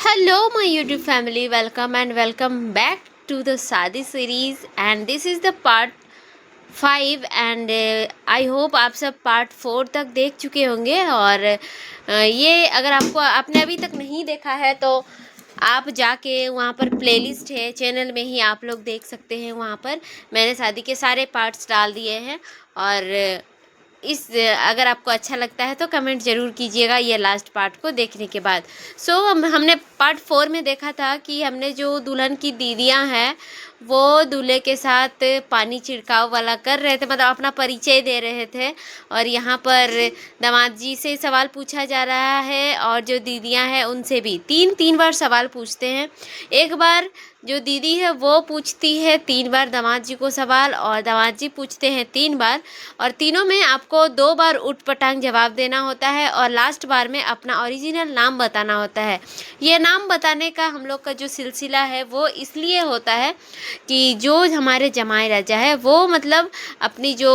Hello, my YouTube family. Welcome and welcome back to the Sadi series. And this is the part 5 and I hope आप सब part 4 तक देख चुके होंगे। और ये अगर आपको आपने अभी तक नहीं देखा है तो आप जाके वहाँ पर प्लेलिस्ट है चैनल में ही आप लोग देख सकते हैं। वहाँ पर मैंने शादी के सारे पार्ट्स डाल दिए हैं। और इस अगर आपको अच्छा लगता है तो कमेंट ज़रूर कीजिएगा ये लास्ट पार्ट को देखने के बाद। हमने पार्ट 4 में देखा था कि हमने जो दुल्हन की दीदियां हैं वो दूल्हे के साथ पानी छिड़काव वाला कर रहे थे, मतलब अपना परिचय दे रहे थे। और यहाँ पर दामाद जी से सवाल पूछा जा रहा है और जो दीदियां हैं उनसे भी तीन बार सवाल पूछते हैं। एक बार जो दीदी है वो पूछती है 3 बार दामाद जी को सवाल, और दामाद जी पूछते हैं 3 बार। और तीनों में आपको 2 बार उठ पटांग जवाब देना होता है और लास्ट बार में अपना ओरिजिनल नाम बताना होता है। ये नाम बताने का हम लोग का जो सिलसिला है वो इसलिए होता है कि जो हमारे जमाई राजा है वो मतलब अपनी जो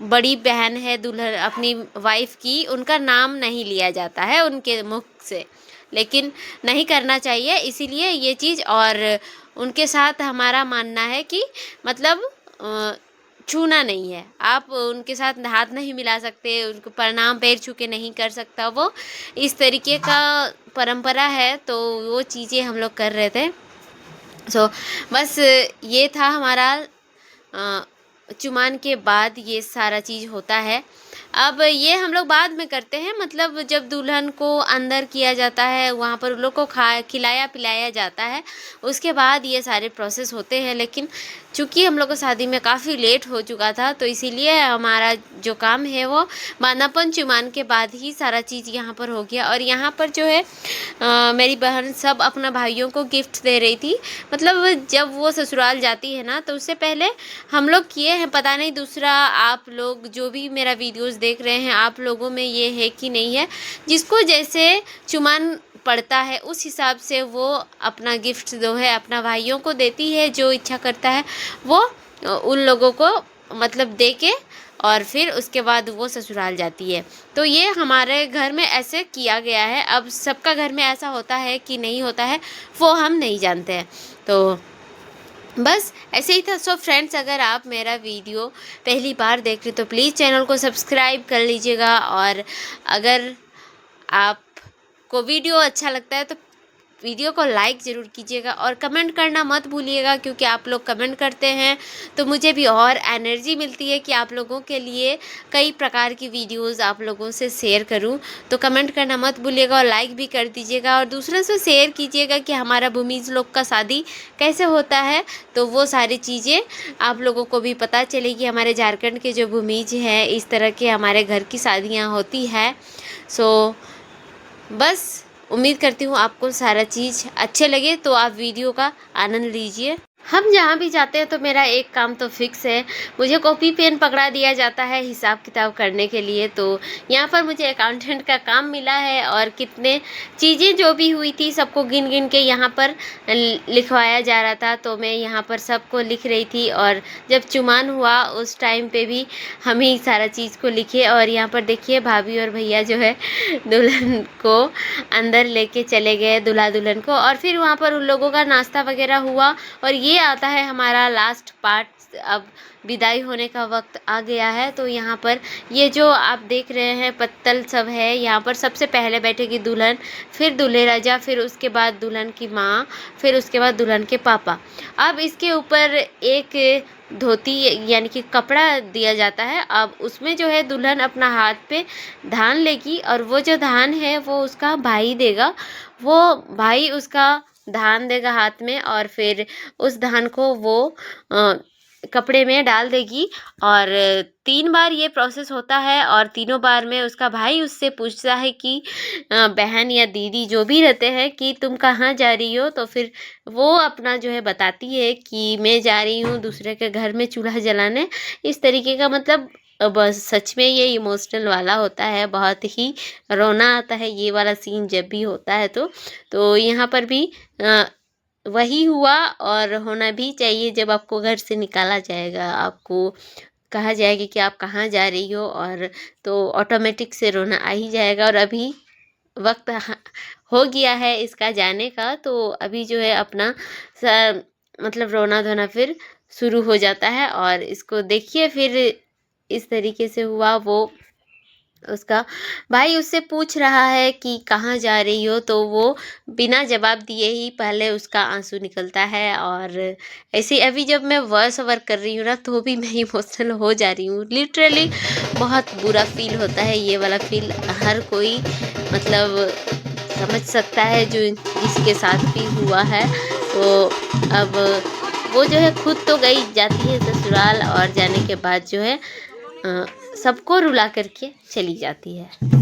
बड़ी बहन है दुल्हन अपनी वाइफ की, उनका नाम नहीं लिया जाता है उनके मुख से, लेकिन नहीं करना चाहिए इसीलिए ये चीज़। और उनके साथ हमारा मानना है कि मतलब छूना नहीं है, आप उनके साथ हाथ नहीं मिला सकते, उनको प्रणाम पैर छू के नहीं कर सकता, वो इस तरीके का परंपरा है। तो वो चीज़ें हम लोग कर रहे थे। बस ये था हमारा चुमान के बाद ये सारा चीज़ होता है। अब ये हम लोग बाद में करते हैं, मतलब जब दुल्हन को अंदर किया जाता है वहाँ पर उन लोग को खिलाया पिलाया जाता है, उसके बाद ये सारे प्रोसेस होते हैं। लेकिन चूँकि हम लोग को शादी में काफ़ी लेट हो चुका था तो इसीलिए हमारा जो काम है वो बांदापन चुमान के बाद ही सारा चीज़ यहाँ पर हो गया। और यहाँ पर जो है मेरी बहन सब अपना भाइयों को गिफ्ट दे रही थी। मतलब जब वो ससुराल जाती है ना तो उससे पहले हम लोग किए हैं, पता नहीं दूसरा आप लोग जो भी मेरा वीडियोस देख रहे हैं आप लोगों में ये है कि नहीं है, जिसको जैसे चुमान पड़ता है उस हिसाब से वो अपना गिफ्ट जो है अपना भाइयों को देती है, जो इच्छा करता है वो उन लोगों को मतलब दे के और फिर उसके बाद वो ससुराल जाती है। तो ये हमारे घर में ऐसे किया गया है। अब सबका घर में ऐसा होता है कि नहीं होता है वो हम नहीं जानते हैं। तो बस ऐसे ही था। फ्रेंड्स, अगर आप मेरा वीडियो पहली बार देख रहे तो प्लीज़ चैनल को सब्सक्राइब कर लीजिएगा। और अगर आपको वीडियो अच्छा लगता है तो वीडियो को लाइक ज़रूर कीजिएगा और कमेंट करना मत भूलिएगा, क्योंकि आप लोग कमेंट करते हैं तो मुझे भी और एनर्जी मिलती है कि आप लोगों के लिए कई प्रकार की वीडियोस आप लोगों से शेयर करूं। तो कमेंट करना मत भूलिएगा और लाइक भी कर दीजिएगा और दूसरों से शेयर कीजिएगा कि हमारा भूमिज लोग का शादी कैसे होता है, तो वो सारी चीज़ें आप लोगों को भी पता चलेगी। हमारे झारखंड के जो भूमिज हैं इस तरह के हमारे घर की शादियाँ होती है। बस उम्मीद करती हूँ आपको सारा चीज़ अच्छे लगे तो आप वीडियो का आनंद लीजिए। हम जहाँ भी जाते हैं तो मेरा एक काम तो फिक्स है, मुझे कॉपी पेन पकड़ा दिया जाता है हिसाब किताब करने के लिए। तो यहाँ पर मुझे अकाउंटेंट का काम मिला है और कितने चीज़ें जो भी हुई थी सबको गिन गिन के यहाँ पर लिखवाया जा रहा था। तो मैं यहाँ पर सबको लिख रही थी और जब चुमान हुआ उस टाइम पे भी हम ही सारा चीज़ को लिखे। और यहाँ पर देखिए भाभी और भैया जो है दुल्हन को अंदर लेके चले गए, दूल्हा दुल्हन को, और फिर वहाँ पर उन लोगों का नाश्ता वगैरह हुआ। और ये आता है हमारा लास्ट पार्ट। अब विदाई होने का वक्त आ गया है। तो यहाँ पर ये जो आप देख रहे हैं पत्तल सब है, यहाँ पर सबसे पहले बैठेगी दुल्हन, फिर दूल्हे राजा, फिर उसके बाद दुल्हन की माँ, फिर उसके बाद दुल्हन के पापा। अब इसके ऊपर एक धोती यानी कि कपड़ा दिया जाता है। अब उसमें जो है दुल्हन अपना हाथ पे धान लेगी और वो जो धान है वो उसका भाई देगा, वो भाई उसका धान देगा हाथ में और फिर उस धान को वो कपड़े में डाल देगी। और 3 बार ये प्रोसेस होता है और तीनों बार में उसका भाई उससे पूछता है कि बहन या दीदी जो भी रहते हैं कि तुम कहाँ जा रही हो। तो फिर वो अपना जो है बताती है कि मैं जा रही हूँ दूसरे के घर में चूल्हा जलाने। इस तरीके का मतलब बस सच में ये इमोशनल वाला होता है, बहुत ही रोना आता है ये वाला सीन जब भी होता है। तो यहाँ पर भी वही हुआ और होना भी चाहिए। जब आपको घर से निकाला जाएगा, आपको कहा जाएगा कि आप कहाँ जा रही हो, और तो ऑटोमेटिक से रोना आ ही जाएगा। और अभी वक्त हो गया है इसका जाने का, तो अभी जो है अपना मतलब रोना धोना फिर शुरू हो जाता है। और इसको देखिए फिर इस तरीके से हुआ। वो उसका भाई उससे पूछ रहा है कि कहाँ जा रही हो, तो वो बिना जवाब दिए ही पहले उसका आंसू निकलता है। और ऐसे अभी जब मैं वॉइस ओवर कर रही हूँ ना, तो भी मैं इमोशनल हो जा रही हूँ लिटरली। बहुत बुरा फील होता है, ये वाला फील हर कोई मतलब समझ सकता है जो जिसके साथ भी हुआ है। तो अब वो जो है खुद तो गई जाती है ससुराल, और जाने के बाद जो है सबको रुला करके चली जाती है।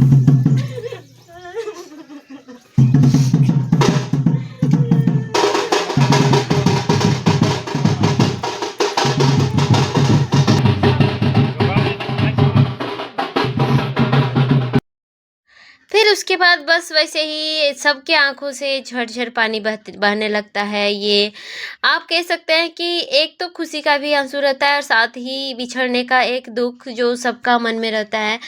फिर उसके बाद बस वैसे ही सबके आंखों से झरझर पानी बहने लगता है। ये आप कह सकते हैं कि एक तो खुशी का भी आंसू रहता है, और साथ ही बिछड़ने का एक दुख जो सबका मन में रहता है।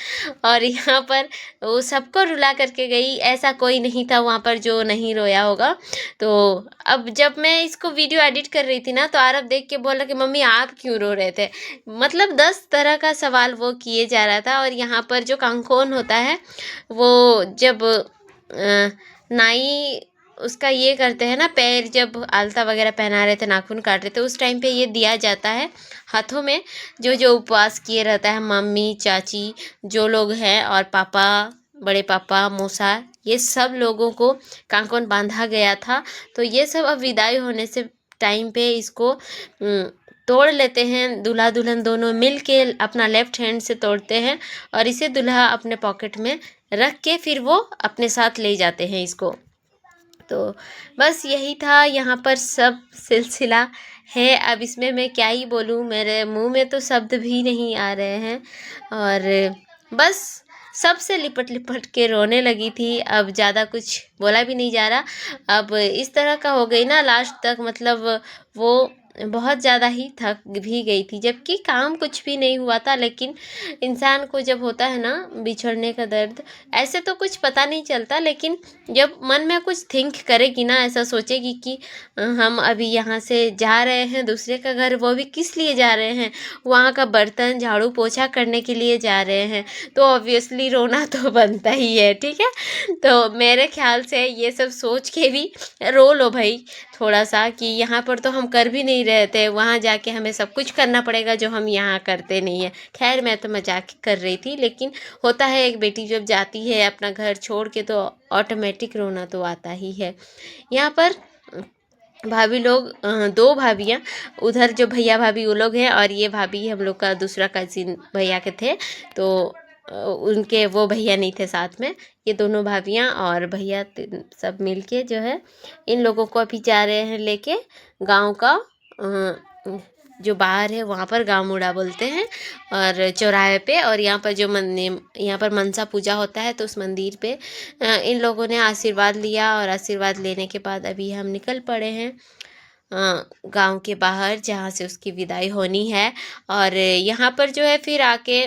और यहाँ पर वो सबको रुला करके गई, ऐसा कोई नहीं था वहाँ पर जो नहीं रोया होगा। तो अब जब मैं इसको वीडियो एडिट कर रही थी ना, तो आरव देख के बोला कि मम्मी आप क्यों रो रहे थे। मतलब 10 तरह का सवाल वो किए जा रहा था। और यहाँ पर जो कांकोन होता है, वो जब नाई उसका ये करते हैं ना, पैर जब आलता वगैरह पहना रहे थे, नाखून काट रहे थे, उस टाइम पे ये दिया जाता है हाथों में। जो जो उपवास किए रहता है, मम्मी चाची जो लोग हैं, और पापा, बड़े पापा, मौसा, ये सब लोगों को कांकोन बांधा गया था। तो ये सब अब विदाई होने से टाइम पे इसको तोड़ लेते हैं। दूल्हा दुल्हन दोनों मिल के अपना लेफ्ट हैंड से तोड़ते हैं, और इसे दूल्हा अपने पॉकेट में रख के फिर वो अपने साथ ले जाते हैं इसको। तो बस यही था यहाँ पर सब सिलसिला है। अब इसमें मैं क्या ही बोलूँ, मेरे मुंह में तो शब्द भी नहीं आ रहे हैं। और बस सबसे लिपट लिपट के रोने लगी थी। अब ज़्यादा कुछ बोला भी नहीं जा रहा। अब इस तरह का हो गई ना लास्ट तक, मतलब वो बहुत ज़्यादा ही थक भी गई थी, जबकि काम कुछ भी नहीं हुआ था। लेकिन इंसान को जब होता है ना बिछड़ने का दर्द, ऐसे तो कुछ पता नहीं चलता, लेकिन जब मन में कुछ थिंक करेगी ना, ऐसा सोचेगी कि हम अभी यहाँ से जा रहे हैं दूसरे का घर, वो भी किस लिए जा रहे हैं, वहाँ का बर्तन झाड़ू पोछा करने के लिए जा रहे हैं, तो ऑब्वियसली रोना तो बनता ही है। ठीक है, तो मेरे ख्याल से ये सब सोच के भी रो लो भाई थोड़ा सा, कि यहाँ पर तो हम कर भी नहीं रहे थे, वहाँ जाके हमें सब कुछ करना पड़ेगा जो हम यहाँ करते नहीं है। खैर मैं तो मजाक कर रही थी, लेकिन होता है एक बेटी जब जाती है अपना घर छोड़ के, तो ऑटोमेटिक रोना तो आता ही है। यहाँ पर भाभी लोग, दो भाभियाँ, उधर जो भैया भाभी वो लोग हैं, और ये भाभी हम लोग का दूसरा कजिन भैया के थे। तो उनके वो भैया नहीं थे साथ में, ये दोनों भाभियाँ और भैया सब मिलके जो है इन लोगों को अभी जा रहे हैं लेके गांव का जो बाहर है वहाँ पर, गांव मुड़ा बोलते हैं, और चौराहे पे। और यहाँ पर जो यहाँ पर मनसा पूजा होता है, तो उस मंदिर पे इन लोगों ने आशीर्वाद लिया, और आशीर्वाद लेने के बाद अभी हम निकल पड़े हैं गांव के बाहर, जहाँ से उसकी विदाई होनी है। और यहाँ पर जो है फिर आके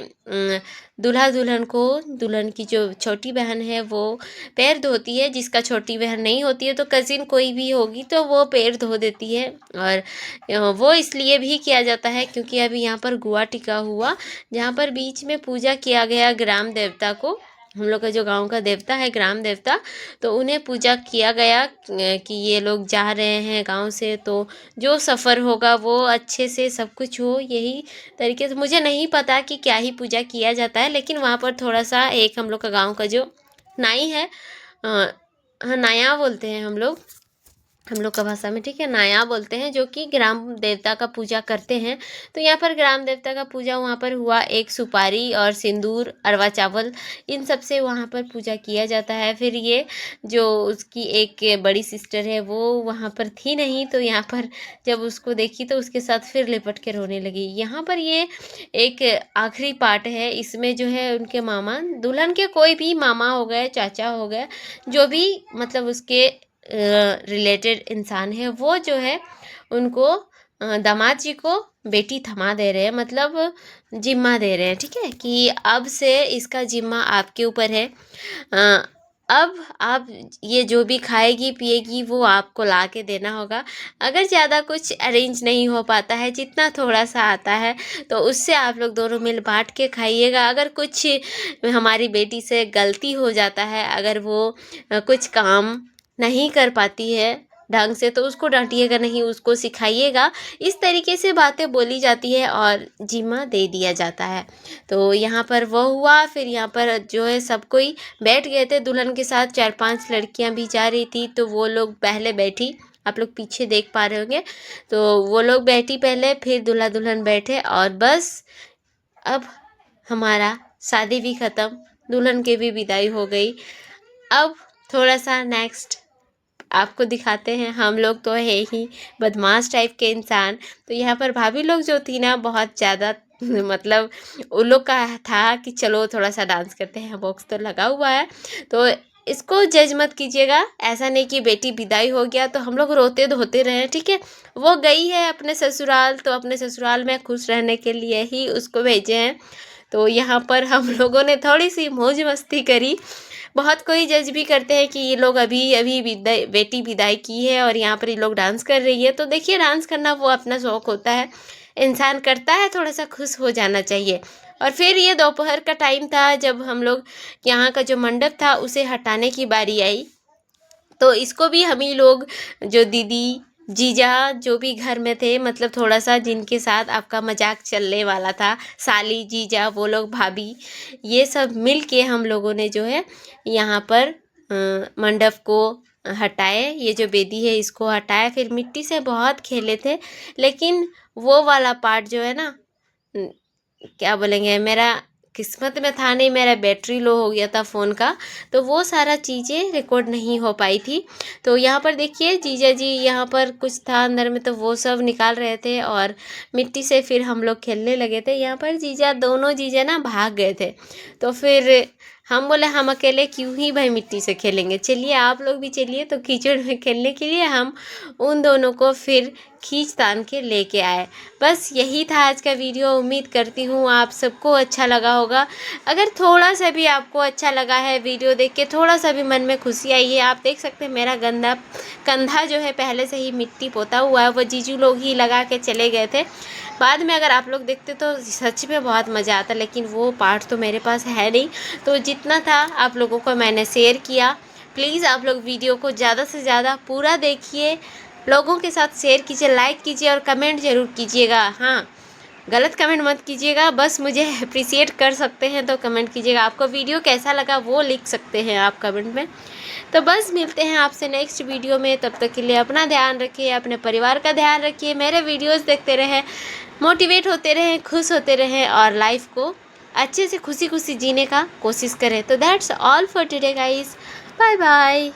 दूल्हा दुल्हन को, दुल्हन की जो छोटी बहन है वो पैर धोती है। जिसका छोटी बहन नहीं होती है, तो कज़िन कोई भी होगी, तो वो पैर धो देती है। और वो इसलिए भी किया जाता है क्योंकि अभी यहाँ पर गुआ टिका हुआ, जहाँ पर बीच में पूजा किया गया ग्राम देवता को। हम लोग का जो गांव का देवता है ग्राम देवता, तो उन्हें पूजा किया गया कि ये लोग जा रहे हैं गांव से, तो जो सफ़र होगा वो अच्छे से सब कुछ हो, यही तरीके से। मुझे नहीं पता कि क्या ही पूजा किया जाता है, लेकिन वहाँ पर थोड़ा सा एक हम लोग का गांव का जो नाई है, हाँ नाया बोलते हैं हम लोग का भाषा में, ठीक है, नाया बोलते हैं, जो कि ग्राम देवता का पूजा करते हैं। तो यहाँ पर ग्राम देवता का पूजा वहाँ पर हुआ, एक सुपारी और सिंदूर, अरवा चावल, इन सब से वहाँ पर पूजा किया जाता है। फिर ये जो उसकी एक बड़ी सिस्टर है वो वहाँ पर थी नहीं, तो यहाँ पर जब उसको देखी तो उसके साथ फिर लिपट के रोने लगी। यहाँ पर ये एक आखिरी पार्ट है, इसमें जो है उनके मामा, दुल्हन के कोई भी मामा हो गए, चाचा हो गए, जो भी मतलब उसके रिलेटेड इंसान है, वो जो है उनको दामाद जी को बेटी थमा दे रहे हैं, मतलब जिम्मा दे रहे हैं। ठीक है, कि अब से इसका जिम्मा आपके ऊपर है। अब आप ये जो भी खाएगी पिएगी वो आपको ला के देना होगा। अगर ज़्यादा कुछ अरेंज नहीं हो पाता है, जितना थोड़ा-सा आता है, तो उससे आप लोग दोनों मिल बाँट के खाइएगा। अगर कुछ हमारी बेटी से गलती हो जाता है, अगर वो कुछ काम नहीं कर पाती है ढंग से, तो उसको डाँटिएगा नहीं, उसको सिखाइएगा। इस तरीके से बातें बोली जाती है और ज़िम्मा दे दिया जाता है। तो यहाँ पर वो हुआ, फिर यहाँ पर जो है सब कोई बैठ गए थे दुल्हन के साथ। 4-5 लड़कियाँ भी जा रही थी, तो वो लोग पहले बैठी, आप लोग पीछे देख पा रहे होंगे। तो वो लोग बैठी पहले, फिर दूल्हा दुल्हन बैठे और बस अब हमारा शादी भी ख़त्म, दुल्हन की भी विदाई हो गई। अब थोड़ा-सा नेक्स्ट आपको दिखाते हैं। हम लोग तो है ही बदमाश टाइप के इंसान, तो यहाँ पर भाभी लोग जो थी ना बहुत ज़्यादा मतलब उन लोग का था कि चलो थोड़ा-सा डांस करते हैं, बॉक्स तो लगा हुआ है। तो इसको जज मत कीजिएगा, ऐसा नहीं कि बेटी विदाई हो गया तो हम लोग रोते-धोते रहे, ठीक है? वो गई है अपने ससुराल, तो अपने ससुराल में खुश रहने के लिए ही उसको भेजे हैं। तो यहाँ पर हम लोगों ने थोड़ी-सी मौज मस्ती करी। बहुत कोई जज भी करते हैं कि ये लोग अभी बेटी विदाई की है और यहाँ पर ये लोग डांस कर रही है। तो देखिए, डांस करना वो अपना शौक होता है, इंसान करता है, थोड़ा-सा खुश हो जाना चाहिए। और फिर ये दोपहर का टाइम था, जब हम लोग यहाँ का जो मंडप था उसे हटाने की बारी आई। तो इसको भी हम ही लोग, जो दीदी, जीजा जो भी घर में थे, मतलब थोड़ा-सा जिनके साथ आपका मज़ाक चलने वाला था, साली, जीजा, वो लोग, भाभी, ये सब मिल के हम लोगों ने जो है यहाँ पर मंडप को हटाए। ये जो बेदी है इसको हटाया, फिर मिट्टी से बहुत खेले थे, लेकिन वो वाला पार्ट जो है ना, क्या बोलेंगे, मेरा किस्मत में था नहीं, मेरा बैटरी लो हो गया था फ़ोन का, तो वो सारा चीज़ें रिकॉर्ड नहीं हो पाई थी। तो यहाँ पर देखिए जीजा जी, यहाँ पर कुछ था अंदर में, तो वो सब निकाल रहे थे और मिट्टी से फिर हम लोग खेलने लगे थे। यहाँ पर जीजा, दोनों जीजा ना भाग गए थे, तो फिर हम बोले हम अकेले क्यों ही भाई मिट्टी से खेलेंगे, चलिए आप लोग भी चलिए। तो कीचड़ में खेलने के लिए हम उन दोनों को फिर खींच तान के लेके आए। बस यही था आज का वीडियो। उम्मीद करती हूँ आप सबको अच्छा लगा होगा। अगर थोड़ा सा भी आपको अच्छा लगा है वीडियो देख के, थोड़ा सा भी मन में खुशी आई है, आप देख सकते हैं मेरा गंदा कंधा जो है पहले से ही मिट्टी पोता हुआ है, वो जीजू लोग ही लगा के चले गए थे। बाद में अगर आप लोग देखते तो सच में बहुत मज़ा आता, लेकिन वो पार्ट तो मेरे पास है नहीं। तो जितना था आप लोगों को मैंने शेयर किया। प्लीज़ आप लोग वीडियो को ज़्यादा से ज़्यादा पूरा देखिए, लोगों के साथ शेयर कीजिए, लाइक कीजिए और कमेंट ज़रूर कीजिएगा। हाँ, गलत कमेंट मत कीजिएगा, बस मुझे अप्रिशिएट कर सकते हैं तो कमेंट कीजिएगा। आपको वीडियो कैसा लगा वो लिख सकते हैं आप कमेंट में। तो बस मिलते हैं आपसे नेक्स्ट वीडियो में, तब तक के लिए अपना ध्यान रखिए, अपने परिवार का ध्यान रखिए, मेरे वीडियोज़ देखते रहें, मोटिवेट होते रहें, खुश होते रहें और लाइफ को अच्छे से खुशी खुशी जीने का कोशिश करें। तो that's all for today guys, bye bye.